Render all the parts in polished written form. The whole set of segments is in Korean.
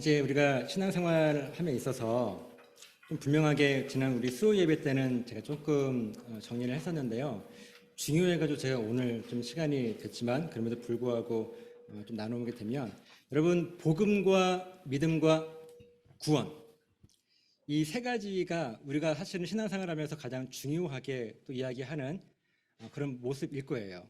이제 우리가 신앙생활 함에 있어서 좀 분명하게 지난 우리 수요 예배 때는 제가 조금 정리를 했었는데요. 중요해가지고 제가 오늘 좀 시간이 됐지만 그럼에도 불구하고 좀 나누게 되면, 여러분, 복음과 믿음과 구원, 이 세 가지가 우리가 사실은 신앙생활 하면서 가장 중요하게 또 이야기하는 그런 모습일 거예요.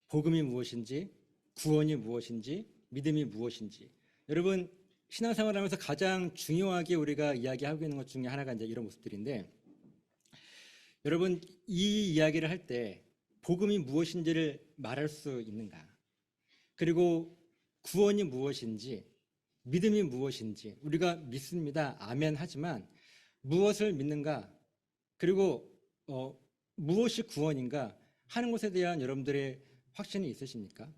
복음이 무엇인지, 구원이 무엇인지, 믿음이 무엇인지. 여러분, 신앙생활 하면서 가장 중요하게 우리가 이야기하고 있는 것 중에 하나가 이제 이런 모습들인데, 여러분, 이 이야기를 할 때 복음이 무엇인지를 말할 수 있는가? 그리고 구원이 무엇인지, 믿음이 무엇인지, 우리가 믿습니다, 아멘 하지만 무엇을 믿는가? 그리고 무엇이 구원인가 하는 것에 대한 여러분들의 확신이 있으십니까?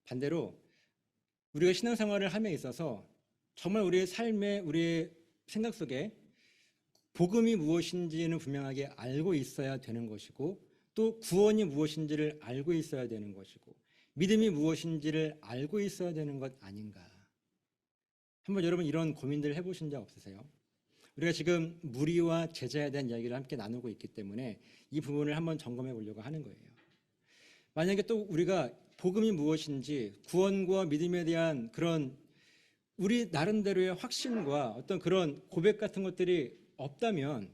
반대로 우리가 신앙생활을 함에 있어서 정말 우리의 삶에, 우리의 생각 속에 복음이 무엇인지는 분명하게 알고 있어야 되는 것이고, 또 구원이 무엇인지를 알고 있어야 되는 것이고, 믿음이 무엇인지를 알고 있어야 되는 것 아닌가? 한번 여러분 이런 고민들 해보신 적 없으세요? 우리가 지금 무리와 제자에 대한 이야기를 함께 나누고 있기 때문에 이 부분을 한번 점검해 보려고 하는 거예요. 만약에 또 우리가 복음이 무엇인지, 구원과 믿음에 대한 그런 우리 나름대로의 확신과 어떤 그런 고백 같은 것들이 없다면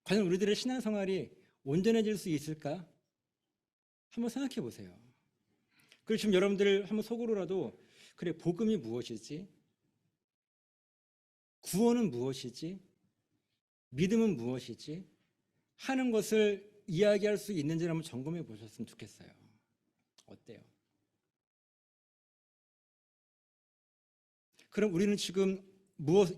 과연 우리들의 신앙생활이 온전해질 수 있을까? 한번 생각해 보세요. 그리고 지금 여러분들 한번 속으로라도, 그래, 복음이 무엇이지? 구원은 무엇이지? 믿음은 무엇이지? 하는 것을 이야기할 수 있는지를 한번 점검해 보셨으면 좋겠어요. 어때요? 그럼 우리는 지금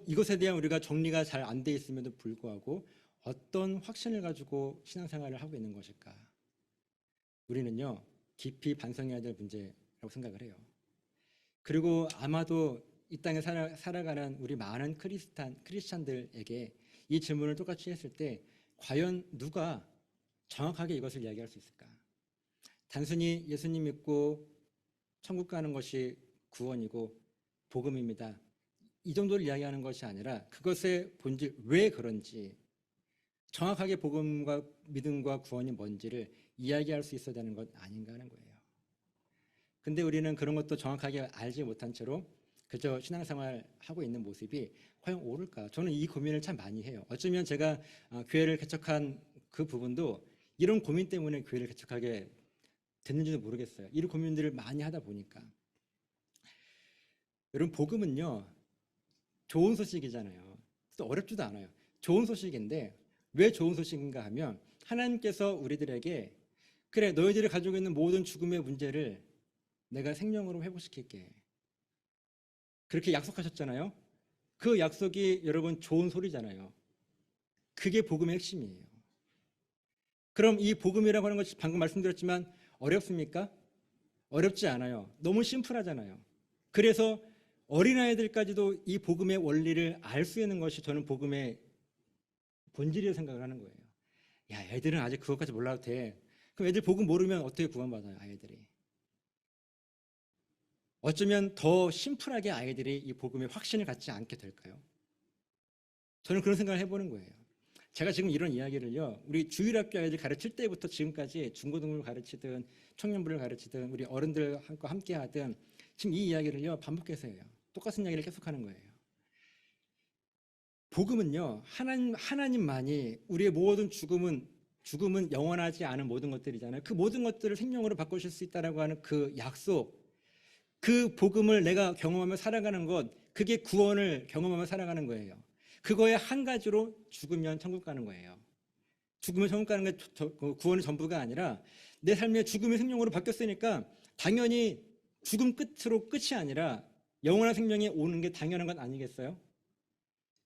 이것에 대한 우리가 정리가 잘 안 돼 있음에도 불구하고 어떤 확신을 가지고 신앙생활을 하고 있는 것일까? 우리는요, 깊이 반성해야 될 문제라고 생각을 해요. 그리고 아마도 이 땅에 살아가는 우리 많은 크리스찬들에게 이 질문을 똑같이 했을 때 과연 누가 정확하게 이것을 이야기할 수 있을까? 단순히 예수님 믿고 천국 가는 것이 구원이고 복음입니다, 이 정도를 이야기하는 것이 아니라 그것의 본질, 왜 그런지, 정확하게 복음과 믿음과 구원이 뭔지를 이야기할 수 있어야 되는 것 아닌가 하는 거예요. 근데 우리는 그런 것도 정확하게 알지 못한 채로 그저 신앙생활 하고 있는 모습이 과연 옳을까? 저는 이 고민을 참 많이 해요. 어쩌면 제가 교회를 개척한 그 부분도 이런 고민 때문에 교회를 개척하게 됐는지도 모르겠어요. 이런 고민들을 많이 하다 보니까. 여러분, 복음은요, 좋은 소식이잖아요. 또 어렵지도 않아요. 좋은 소식인데 왜 좋은 소식인가 하면, 하나님께서 우리들에게, 그래, 너희들이 가지고 있는 모든 죽음의 문제를 내가 생명으로 회복시킬게, 그렇게 약속하셨잖아요. 그 약속이 여러분 좋은 소리잖아요. 그게 복음의 핵심이에요. 그럼 이 복음이라고 하는 것이 방금 말씀드렸지만 어렵습니까? 어렵지 않아요. 너무 심플하잖아요. 그래서 어린아이들까지도 이 복음의 원리를 알 수 있는 것이 저는 복음의 본질이라고 생각을 하는 거예요. 야, 애들은 아직 그것까지 몰라도 돼. 그럼 애들 복음 모르면 어떻게 구원받아요, 아이들이? 어쩌면 더 심플하게 아이들이 이 복음의 확신을 갖지 않게 될까요? 저는 그런 생각을 해보는 거예요. 제가 지금 이런 이야기를요, 우리 주일학교 아이들 가르칠 때부터 지금까지 중고등부를 가르치든 청년부를 가르치든 우리 어른들과 함께 하든 지금 이 이야기를요 반복해서 해요. 똑같은 이야기를 계속하는 거예요. 복음은요, 하나님만이 우리의 모든 죽음은 영원하지 않은 모든 것들이잖아요. 그 모든 것들을 생명으로 바꾸실 수 있다라고 하는 그 약속, 그 복음을 내가 경험하며 살아가는 것, 그게 구원을 경험하며 살아가는 거예요. 그거의 한 가지로 죽으면 천국 가는 거예요. 죽으면 천국 가는 게 구원의 전부가 아니라, 내 삶의 죽음이 생명으로 바뀌었으니까 당연히 죽음 끝으로 끝이 아니라 영원한 생명이 오는 게 당연한 건 아니겠어요?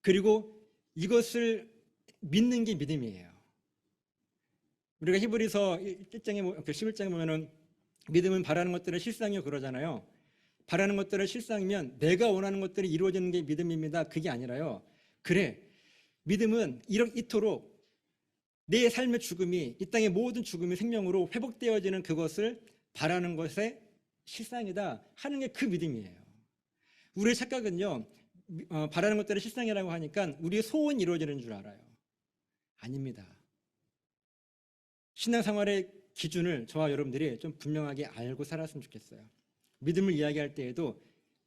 그리고 이것을 믿는 게 믿음이에요. 우리가 히브리서 11장에 보면은 믿음은 바라는 것들의 실상이요 그러잖아요. 바라는 것들의 실상이면 내가 원하는 것들이 이루어지는 게 믿음입니다. 그게 아니라요, 그래, 믿음은 이토록 내 삶의 죽음이, 이 땅의 모든 죽음이 생명으로 회복되어지는 그것을 바라는 것의 실상이다 하는 게 그 믿음이에요. 우리의 착각은요, 바라는 것들을 실상이라고 하니까 우리의 소원이 이루어지는 줄 알아요. 아닙니다. 신앙생활의 기준을 저와 여러분들이 좀 분명하게 알고 살았으면 좋겠어요. 믿음을 이야기할 때에도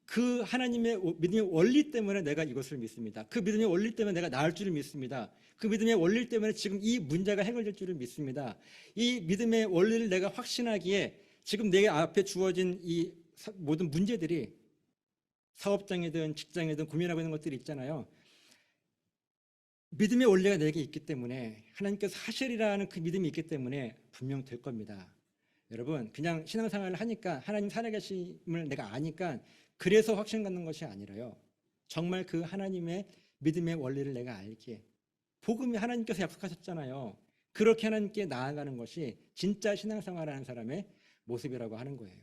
그 하나님의 믿음의 원리 때문에 내가 이것을 믿습니다. 그 믿음의 원리 때문에 내가 나을 줄을 믿습니다. 그 믿음의 원리 때문에 지금 이 문제가 해결될 줄을 믿습니다. 이 믿음의 원리를 내가 확신하기에 지금 내 앞에 주어진 이 모든 문제들이 사업장이든 직장이든 고민하고 있는 것들이 있잖아요. 믿음의 원리가 내게 있기 때문에 하나님께서 하시리라는 그 믿음이 있기 때문에 분명 될 겁니다. 여러분, 그냥 신앙생활을 하니까 하나님 살아계심을 내가 아니까 그래서 확신 갖는 것이 아니라요. 정말 그 하나님의 믿음의 원리를 내가 알기에 복음이 하나님께서 약속하셨잖아요. 그렇게 하나님께 나아가는 것이 진짜 신앙생활하는 사람의 모습이라고 하는 거예요.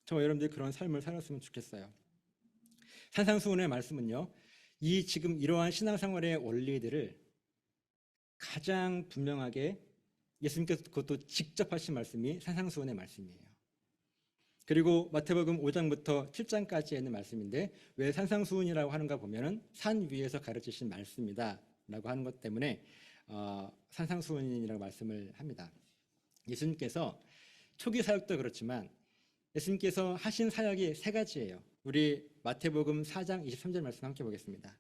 저와 여러분들이 그런 삶을 살았으면 좋겠어요. 산상수훈의 말씀은요, 이 지금 이러한 신앙생활의 원리들을 가장 분명하게 예수님께서 그것도 직접 하신 말씀이 산상수훈의 말씀이에요. 그리고 마태복음 5장부터 7장까지에 있는 말씀인데 왜 산상수훈이라고 하는가 보면은 산 위에서 가르치신 말씀이다 라고 하는 것 때문에 산상수훈이라고 말씀을 합니다. 예수님께서 초기 사역도 그렇지만 예수님께서 하신 사역이 세 가지예요. 우리 마태복음 4장 23절 말씀 함께 보겠습니다.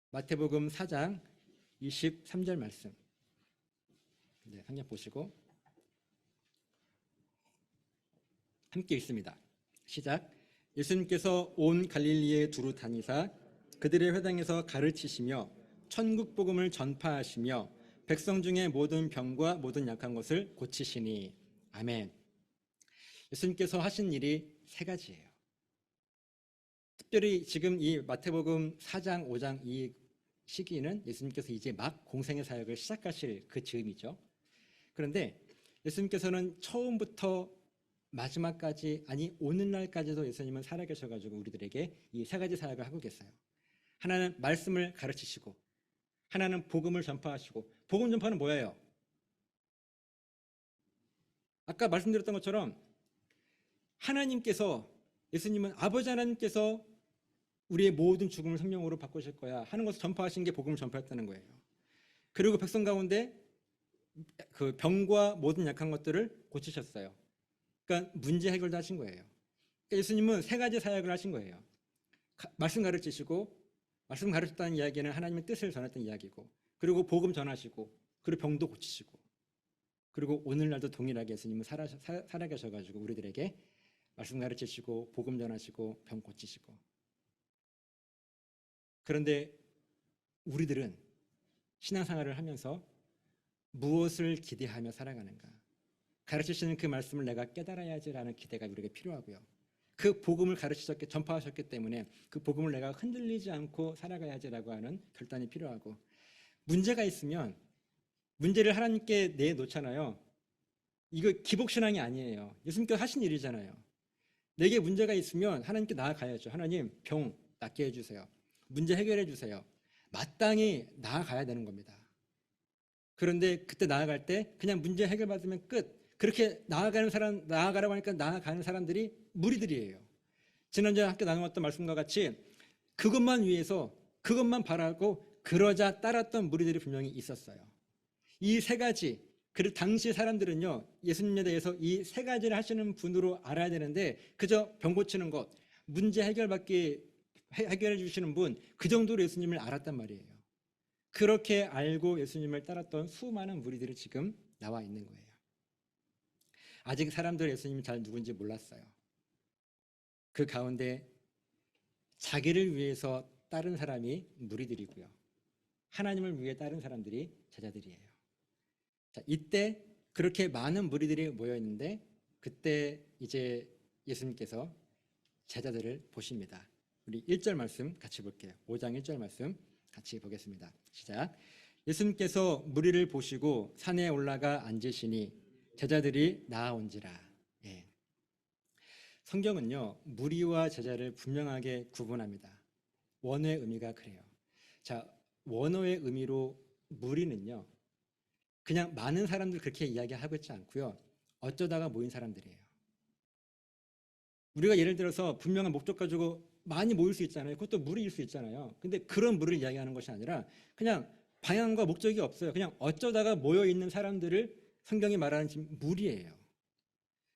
마태복음 4장 23절 말씀. 네, 성경 보시고 함께 읽습니다. 시작. 예수님께서 온 갈릴리에 두루 다니사 그들의 회당에서 가르치시며 천국 복음을 전파하시며 백성 중에 모든 병과 모든 약한 것을 고치시니. 아멘. 예수님께서 하신 일이 세 가지예요. 특별히 지금 이 마태복음 4장, 5장 이 시기는 예수님께서 이제 막 공생의 사역을 시작하실 그 즈음이죠. 그런데 예수님께서는 처음부터 마지막까지, 아니 오늘날까지도 예수님은 살아계셔가지고 우리들에게 이 세 가지 사역을 하고 계세요. 하나는 말씀을 가르치시고, 하나는 복음을 전파하시고. 복음 전파는 뭐예요? 아까 말씀드렸던 것처럼 하나님께서, 예수님은 아버지 하나님께서 우리의 모든 죽음을 생명으로 바꾸실 거야 하는 것을 전파하신 게 복음을 전파했다는 거예요. 그리고 백성 가운데 그 병과 모든 약한 것들을 고치셨어요. 그러니까 문제 해결도 하신 거예요. 그러니까 예수님은 세 가지 사역을 하신 거예요. 말씀 가르치시고, 말씀 가르쳤다는 이야기는 하나님의 뜻을 전했던 이야기고, 그리고 복음 전하시고, 그리고 병도 고치시고, 그리고 오늘날도 동일하게 예수님은 살아계셔가지고 우리들에게 말씀 가르치시고 복음 전하시고 병 고치시고. 그런데 우리들은 신앙생활을 하면서 무엇을 기대하며 살아가는가? 가르치시는 그 말씀을 내가 깨달아야지라는 기대가 우리에게 필요하고요. 그 복음을 가르치셨기, 전파하셨기 때문에 그 복음을 내가 흔들리지 않고 살아가야지라고 하는 결단이 필요하고, 문제가 있으면 문제를 하나님께 내놓잖아요. 이거 기복신앙이 아니에요. 예수님께서 하신 일이잖아요. 내게 문제가 있으면 하나님께 나아가야죠. 하나님, 병 낫게 해주세요. 문제 해결해 주세요. 마땅히 나아가야 되는 겁니다. 그런데 그때 나아갈 때 그냥 문제 해결받으면 끝. 그렇게 나아가라고 하니까 나아가는 사람들이 무리들이에요. 지난주에 함께 나누었던 말씀과 같이 그것만 위해서, 그것만 바라고 그러자 따랐던 무리들이 분명히 있었어요. 이 세 가지, 그 당시 사람들은요, 예수님에 대해서 이 세 가지를 하시는 분으로 알아야 되는데 그저 병 고치는 것, 문제 해결해 주시는 분, 그 정도로 예수님을 알았단 말이에요. 그렇게 알고 예수님을 따랐던 수많은 무리들이 지금 나와 있는 거예요. 아직 사람들 예수님이 잘 누군지 몰랐어요. 그 가운데 자기를 위해서 따른 사람이 무리들이고요, 하나님을 위해 따른 사람들이 제자들이에요. 자, 이때 그렇게 많은 무리들이 모여 있는데 그때 이제 예수님께서 제자들을 보십니다. 우리 1절 말씀 같이 볼게요. 5장 1절 말씀 같이 보겠습니다. 시작. 예수님께서 무리를 보시고 산에 올라가 앉으시니 제자들이 나아온지라. 예. 성경은요, 무리와 제자를 분명하게 구분합니다. 원어의 의미가 그래요. 자, 원어의 의미로 무리는요, 그냥 많은 사람들 그렇게 이야기하고 있지 않고요, 어쩌다가 모인 사람들이에요. 우리가 예를 들어서 분명한 목적 가지고 많이 모일 수 있잖아요. 그것도 무리일 수 있잖아요. 근데 그런 무리를 이야기하는 것이 아니라 그냥 방향과 목적이 없어요. 그냥 어쩌다가 모여 있는 사람들을 성경이 말하는 지금 무리예요.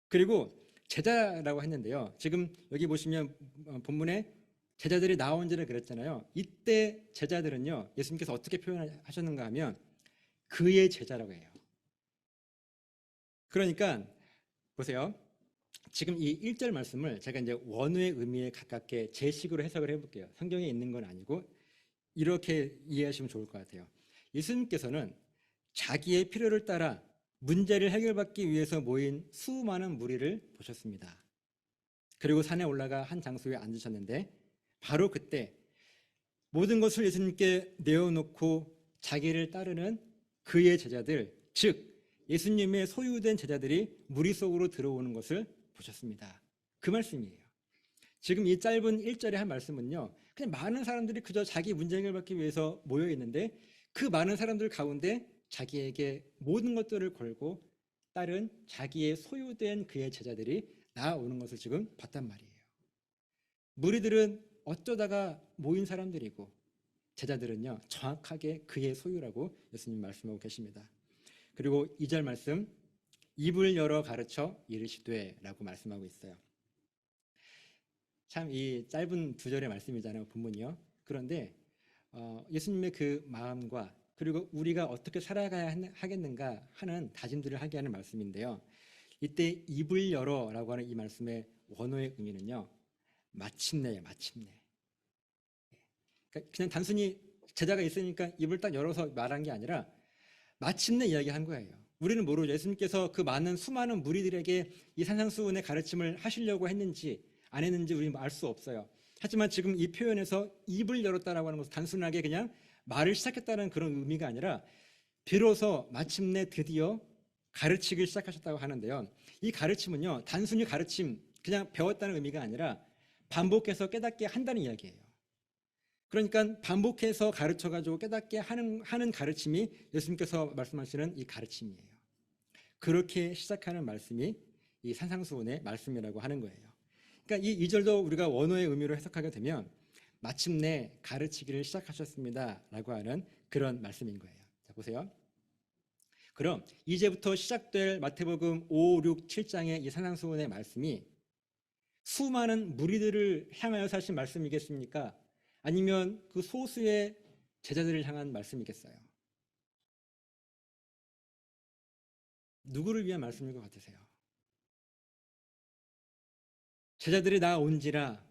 그리고 제자라고 했는데요. 지금 여기 보시면 본문에 제자들이 나온지를 그랬잖아요. 이때 제자들은요, 예수님께서 어떻게 표현하셨는가 하면 그의 제자라고 해요. 그러니까 보세요. 지금 이 1절 말씀을 제가 이제 원어의 의미에 가깝게 제 식으로 해석을 해볼게요. 성경에 있는 건 아니고 이렇게 이해하시면 좋을 것 같아요. 예수님께서는 자기의 필요를 따라 문제를 해결받기 위해서 모인 수많은 무리를 보셨습니다. 그리고 산에 올라가 한 장소에 앉으셨는데 바로 그때 모든 것을 예수님께 내어놓고 자기를 따르는 그의 제자들, 즉 예수님의 소유된 제자들이 무리 속으로 들어오는 것을 보셨습니다. 그 말씀이에요. 지금 이 짧은 1절의 한 말씀은요, 그냥 많은 사람들이 그저 자기 문제 해결받기 위해서 모여 있는데 그 많은 사람들 가운데 자기에게 모든 것들을 걸고 따른 자기의 소유된 그의 제자들이 나아오는 것을 지금 봤단 말이에요. 무리들은 어쩌다가 모인 사람들이고 제자들은요, 정확하게 그의 소유라고 예수님 말씀하고 계십니다. 그리고 2절 말씀, 입을 열어 가르쳐 이르시되 라고 말씀하고 있어요. 참 이 짧은 2절의 말씀이잖아요, 본문이요. 그런데 예수님의 그 마음과 그리고 우리가 어떻게 살아가야 하겠는가 하는 다짐들을 하게 하는 말씀인데요. 이때 입을 열어라고 하는 이 말씀의 원어의 의미는요, 마침내예요, 마침내. 그러니까 그냥 단순히 제자가 있으니까 입을 딱 열어서 말한 게 아니라 마침내 이야기한 거예요. 우리는 모르죠. 예수님께서 그 수많은 무리들에게 이 산상수훈의 가르침을 하시려고 했는지 안 했는지 우리는 알 수 없어요. 하지만 지금 이 표현에서 입을 열었다라고 하는 것은 단순하게 그냥 말을 시작했다는 그런 의미가 아니라 비로소 마침내 드디어 가르치기 시작하셨다고 하는데요. 이 가르침은요, 단순히 가르침, 그냥 배웠다는 의미가 아니라 반복해서 깨닫게 한다는 이야기예요. 그러니까 반복해서 가르쳐가지고 깨닫게 하는 가르침이 예수님께서 말씀하시는 이 가르침이에요. 그렇게 시작하는 말씀이 이 산상수훈의 말씀이라고 하는 거예요. 그러니까 이 2절도 우리가 원어의 의미로 해석하게 되면 마침내 가르치기를 시작하셨습니다 라고 하는 그런 말씀인 거예요. 자, 보세요. 그럼 이제부터 시작될 마태복음 5, 6, 7장의 이 산상수훈의 말씀이 수많은 무리들을 향하여 하신 말씀이겠습니까? 아니면 그 소수의 제자들을 향한 말씀이겠어요? 누구를 위한 말씀일 것 같으세요? 제자들이 나온지라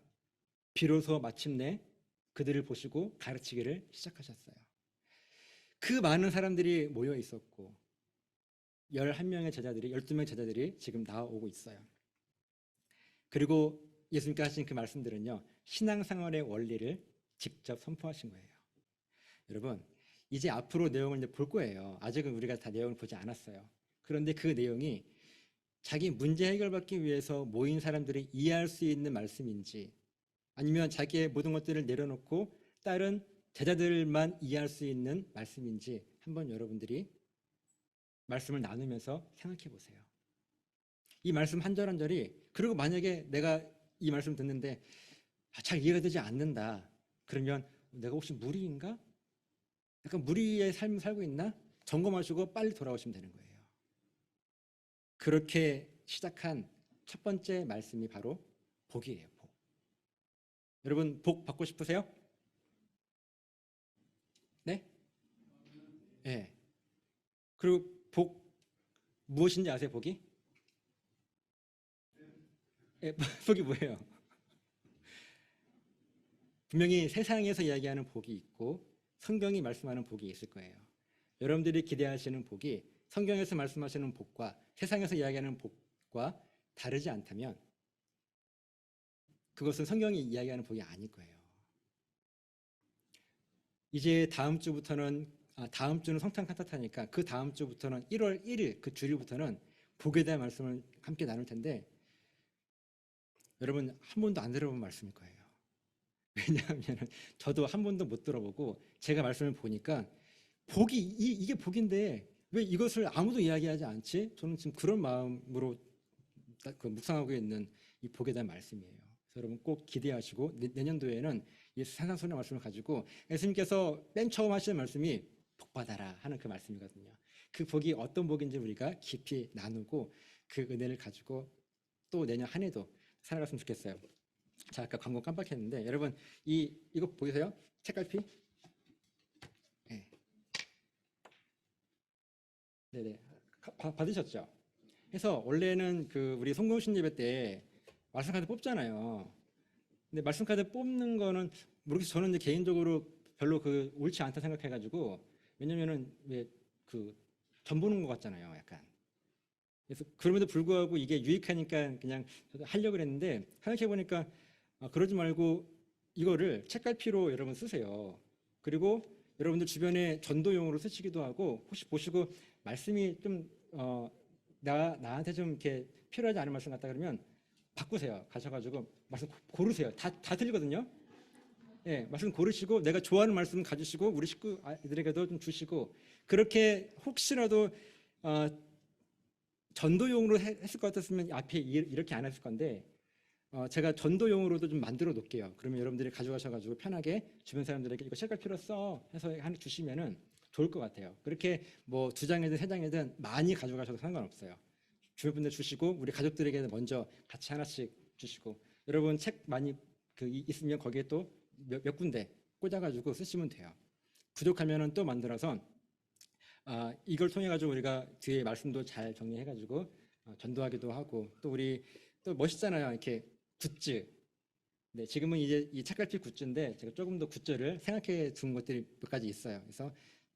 비로소 마침내 그들을 보시고 가르치기를 시작하셨어요. 그 많은 사람들이 모여 있었고 11명의 제자들이 12명의 제자들이 지금 나오고 있어요. 그리고 예수님께서 하신 그 말씀들은요, 신앙생활의 원리를 직접 선포하신 거예요. 여러분, 이제 앞으로 내용을 이제 볼 거예요. 아직은 우리가 다 내용을 보지 않았어요. 그런데 그 내용이 자기 문제 해결받기 위해서 모인 사람들이 이해할 수 있는 말씀인지 아니면 자기의 모든 것들을 내려놓고 다른 제자들만 이해할 수 있는 말씀인지 한번 여러분들이 말씀을 나누면서 생각해 보세요. 이 말씀 한 절 한 절이, 그리고 만약에 내가 이 말씀 듣는데 잘 이해가 되지 않는다, 그러면 내가 혹시 무리인가? 약간 무리의 삶을 살고 있나? 점검하시고 빨리 돌아오시면 되는 거예요. 그렇게 시작한 첫 번째 말씀이 바로 복이에요. 복. 여러분, 복 받고 싶으세요? 네? 네. 그리고 복 무엇인지 아세요? 복이? 네, 복이 뭐예요? 분명히 세상에서 이야기하는 복이 있고 성경이 말씀하는 복이 있을 거예요. 여러분들이 기대하시는 복이 성경에서 말씀하시는 복과 세상에서 이야기하는 복과 다르지 않다면 그것은 성경이 이야기하는 복이 아닐 거예요. 이제 다음 주는 성탄 칸타타니까 그 다음 주부터는 1월 1일 그 주일부터는 복에 대한 말씀을 함께 나눌 텐데 여러분 한 번도 안 들어본 말씀일 거예요. 왜냐하면 저도 한 번도 못 들어보고 제가 말씀을 보니까 복이 이게 복인데 왜 이것을 아무도 이야기하지 않지? 저는 지금 그런 마음으로 묵상하고 있는 이 복에 대한 말씀이에요. 여러분 꼭 기대하시고 내년도에는 이 산상수훈의 말씀을 가지고 예수님께서 맨 처음 하시는 말씀이 복 받아라 하는 그 말씀이거든요. 그 복이 어떤 복인지 우리가 깊이 나누고 그 은혜를 가지고 또 내년 한 해도 살아갔으면 좋겠어요. 자, 아까 광고 깜빡했는데 여러분 이거 보이세요? 책갈피? 네. 네네. 받으셨죠? 그래서 원래는 그 우리 송금신 예배 때 말씀 카드 뽑잖아요. 근데 말씀 카드 뽑는 거는 모르겠어요. 저는 이제 개인적으로 별로 그 옳지 않다 생각해가지고, 왜냐면은 왜 그 전 보는 것 같잖아요, 약간. 그래서 그럼에도 불구하고 이게 유익하니까 그냥 저도 하려고 했는데 생각해 보니까 그러지 말고 이거를 책갈피로 여러분 쓰세요. 그리고 여러분들 주변에 전도용으로 쓰시기도 하고, 혹시 보시고 말씀이 좀 나한테 좀 이렇게 필요하지 않은 말씀 같다 그러면 바꾸세요. 가셔가지고 말씀 고르세요. 다 틀리거든요. 예, 말씀 고르시고 내가 좋아하는 말씀 가지시고 우리 식구 아이들에게도 좀 주시고, 그렇게 혹시라도 전도용으로 했을 것 같았으면 앞에 이렇게 안 했을 건데 제가 전도용으로도 좀 만들어 놓을게요. 그러면 여러분들이 가져가셔가지고 편하게 주변 사람들에게 이거 책갈 필요 써 해서 하나 주시면은 좋을 것 같아요. 그렇게 뭐 2장이든 3장이든 많이 가져가셔도 상관없어요. 주변 분들 주시고 우리 가족들에게 먼저 같이 하나씩 주시고, 여러분 책 많이 있으면 거기에 또 몇 군데 꽂아가지고 쓰시면 돼요. 부족하면은 또 만들어서 이걸 통해 가지고 우리가 뒤에 말씀도 잘 정리해가지고 전도하기도 하고, 또 우리 또 멋있잖아요. 이렇게 굿즈. 네, 지금은 이제 이 책갈피 굿즈인데 제가 조금 더 굿즈를 생각해 둔 것들이 몇 가지 있어요. 그래서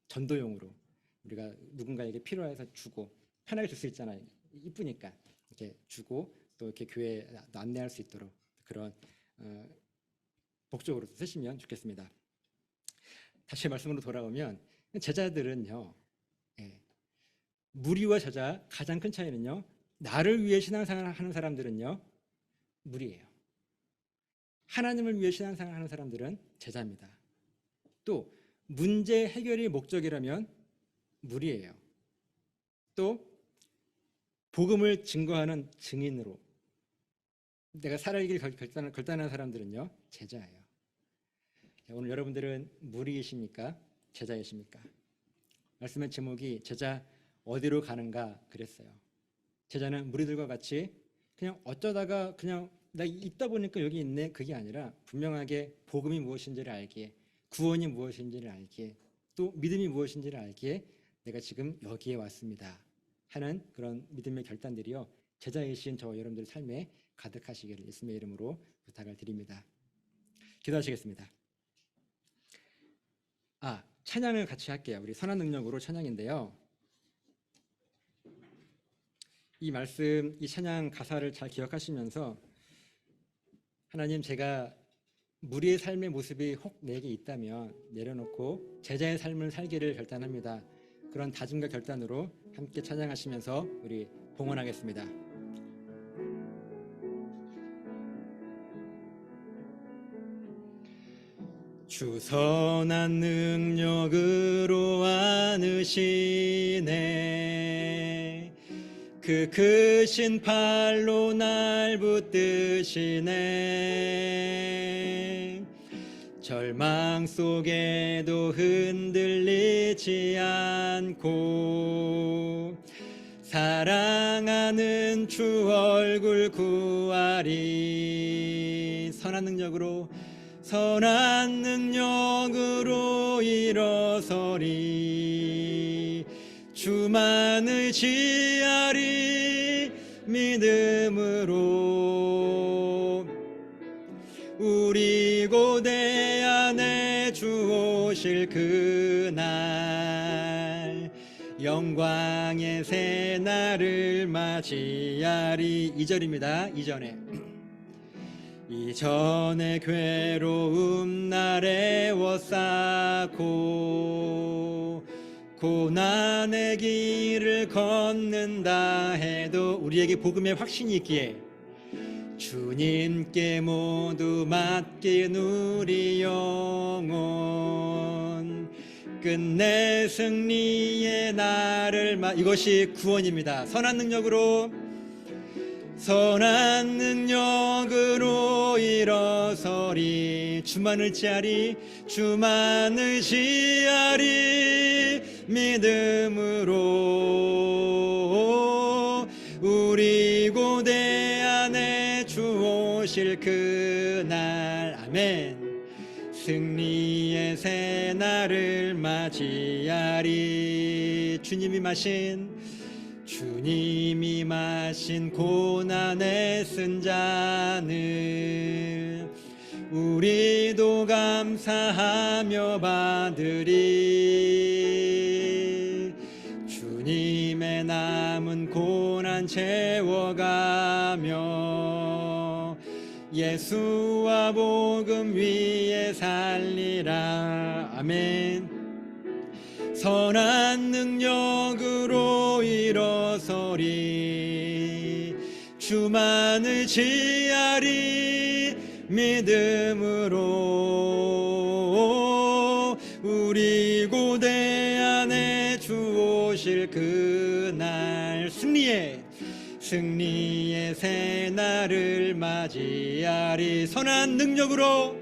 전도용으로 우리가 누군가에게 필요해서 주고 편하게 줄 수 있잖아요. 이쁘니까 이렇게 주고 또 이렇게 교회에 안내할 수 있도록 그런 목적으로 쓰시면 좋겠습니다. 다시 말씀으로 돌아오면 제자들은요, 무리와 제자 가장 큰 차이는요, 나를 위해 신앙생활을 하는 사람들은요 무리예요. 하나님을 위해 신앙생활을 하는 사람들은 제자입니다. 또 문제 해결이 목적이라면 무리예요. 또 복음을 증거하는 증인으로 내가 살아가길 결단하는 사람들은요 제자예요. 오늘 여러분들은 무리이십니까? 제자이십니까? 말씀의 제목이 제자 어디로 가는가 그랬어요. 제자는 무리들과 같이 그냥 어쩌다가 그냥 나 있다 보니까 여기 있네, 그게 아니라 분명하게 복음이 무엇인지를 알기에, 구원이 무엇인지를 알기에, 또 믿음이 무엇인지를 알기에 내가 지금 여기에 왔습니다 하는 그런 믿음의 결단들이요 제자이신 저와 여러분들 삶에 가득하시기를 예수님의 이름으로 부탁을 드립니다. 기도하시겠습니다. 찬양을 같이 할게요. 우리 선한 능력으로 찬양인데요, 이 말씀, 이 찬양 가사를 잘 기억하시면서 하나님, 제가 무리의 삶의 모습이 혹 내게 있다면 내려놓고 제자의 삶을 살기를 결단합니다. 그런 다짐과 결단으로 함께 찬양하시면서 우리 봉헌하겠습니다. 주 선한 능력으로 안으시네, 그 크신 팔로 날 붙드시네, 절망 속에도 흔들리지 않고 사랑하는 주 얼굴 구하리. 선한 능력으로 일어서리. 주만 의지하리. 믿음으로 우리 고대 안에 주 오실 그날 영광의 새날을 맞이하리. 2절입니다. 이전에 괴로움 날에 워싸고 고난의 길을 걷는다 해도 우리에게 복음의 확신이 있기에 주님께 모두 맡긴 우리 영혼 끝내 승리의 날을 이것이 구원입니다. 선한 능력으로 선한 능력으로 일어서리. 주만을 지하리, 주만을 지하리. 믿음으로 우리 고대 안에 주 오실 그날. 아멘. 승리의 새날을 맞이하리. 주님이 마신 고난의 쓴 잔을 우리도 감사하며 받으리. 주님의 남은 고난 채워가며 예수와 복음 위에 살리라. 아멘. 선한 능력으로 일어서리. 주만을 지하리. 믿음으로 우리 고대 안에 주 오실 그날. 승리의 새날을 맞이하리. 선한 능력으로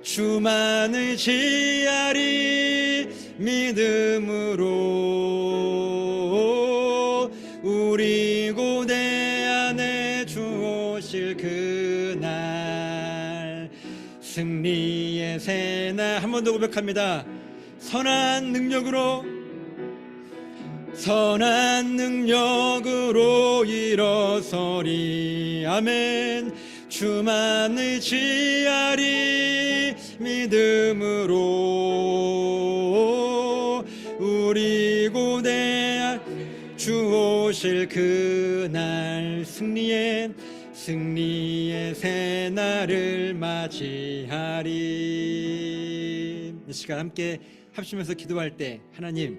주만을 지하리. 믿음으로 우리 고대 안에 주 오실 그날. 승리의 새날. 한 번 더 고백합니다. 선한 능력으로 일어서리. 아멘. 주만을 지하리. 믿음으로 우리 고대 주 오실 그날. 승리의 새날을 맞이하리. 이 시간 함께 합심해서 기도할 때, 하나님,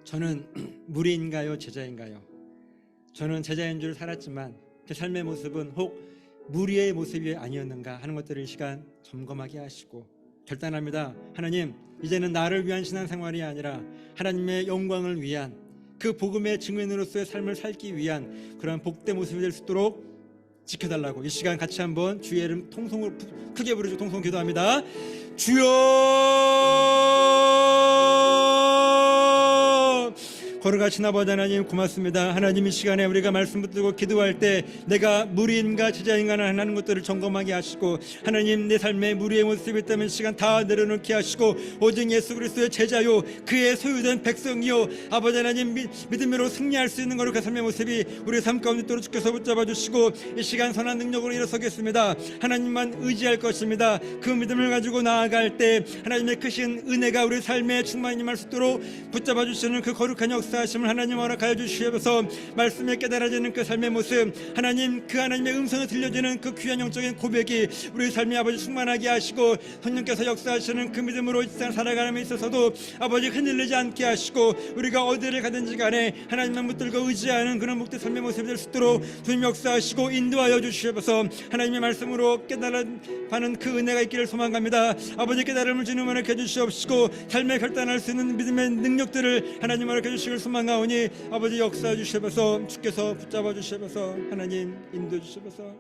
저는 무리인가요, 제자인가요? 저는 제자인 줄 살았지만 제 삶의 모습은 혹 무리의 모습이 아니었는가 하는 것들을 이 시간 점검하게 하시고 결단합니다. 하나님, 이제는 나를 위한 신앙생활이 아니라 하나님의 영광을 위한, 그 복음의 증인으로서의 삶을 살기 위한 그런 복된 모습이 될 수 있도록 지켜달라고 이 시간 같이 한번 주의 이름 통성으로 크게 부르시고 통성 기도합니다. 주여! 걸어가신 아버지 하나님 고맙습니다. 하나님, 이 시간에 우리가 말씀 붙들고 기도할 때 내가 무리인가 제자인가 하는 것들을 점검하게 하시고, 하나님, 내 삶에 무리의 모습이 있다면 시간 다 내려놓게 하시고 오직 예수 그리스도의 제자요 그의 소유된 백성이요 아버지 하나님, 믿음으로 승리할 수 있는 거룩한 삶의 모습이 우리 삶 가운데 또 주께서 붙잡아 주시고 이 시간 선한 능력으로 일어서겠습니다. 하나님만 의지할 것입니다. 그 믿음을 가지고 나아갈 때 하나님의 크신 은혜가 우리 삶에 충만히 임할 수 있도록 붙잡아 주시는 그 거룩한 역사 하심을 하나님 허락하여 주시옵소서. 말씀에 깨달아지는 그 삶의 모습, 하나님, 그 하나님의 음성이 들려지는 그 귀한 영적인 고백이 우리 삶의 아버지 충만하게 하시고 성령께서 역사하시는 그 믿음으로 이 세상 살아가는 데 있어서도 아버지 흔들리지 않게 하시고 우리가 어디를 가든지 간에 하나님만 붙들고 의지하는 그런 목대 삶의 모습이 될 수 있도록 주님 역사하시고 인도하여 주시옵소서. 하나님의 말씀으로 깨달아가는 그 은혜가 있기를 소망합니다. 아버지, 깨달음을 주님 허락해 주시옵시고 삶에 결단할 수 있는 믿음의 능력들을 하나님 허락해 주시길 소망하오니 아버지 역사해 주시옵소서. 주께서 붙잡아 주시옵소서. 하나님 인도해 주시옵소서.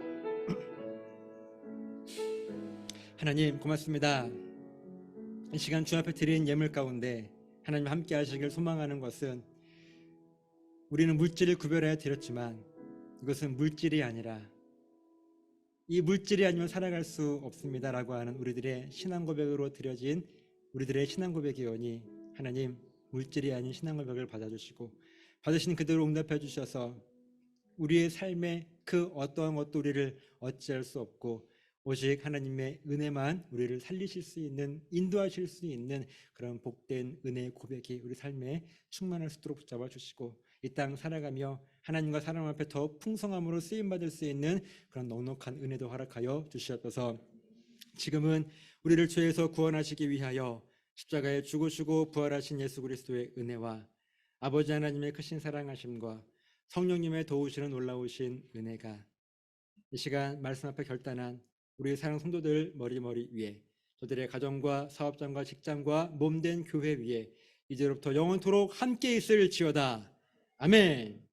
하나님 고맙습니다. 이 시간 주 앞에 드린 예물 가운데 하나님 함께 하시길 소망하는 것은, 우리는 물질을 구별하여 드렸지만 이것은 물질이 아니라, 이 물질이 아니면 살아갈 수 없습니다라고 하는 우리들의 신앙 고백으로 드려진 우리들의 신앙 고백이오니 하나님, 물질이 아닌 신앙 고백을 받아주시고 받으신 그대로 응답해 주셔서 우리의 삶에 그 어떠한 것도 우리를 어찌할 수 없고 오직 하나님의 은혜만 우리를 살리실 수 있는, 인도하실 수 있는 그런 복된 은혜의 고백이 우리 삶에 충만할 수 있도록 붙잡아 주시고 이 땅 살아가며 하나님과 사람 앞에 더 풍성함으로 쓰임받을 수 있는 그런 넉넉한 은혜도 허락하여 주시옵소서. 지금은 우리를 죄에서 구원하시기 위하여 십자가에 죽으시고 부활하신 예수 그리스도의 은혜와 아버지 하나님의 크신 사랑하심과 성령님의 도우시는 놀라우신 은혜가 이 시간 말씀 앞에 결단한 우리 사랑 성도들 머리 위에 저들의 가정과 사업장과 직장과 몸된 교회 위에 이제로부터 영원토록 함께 있을지어다. 아멘.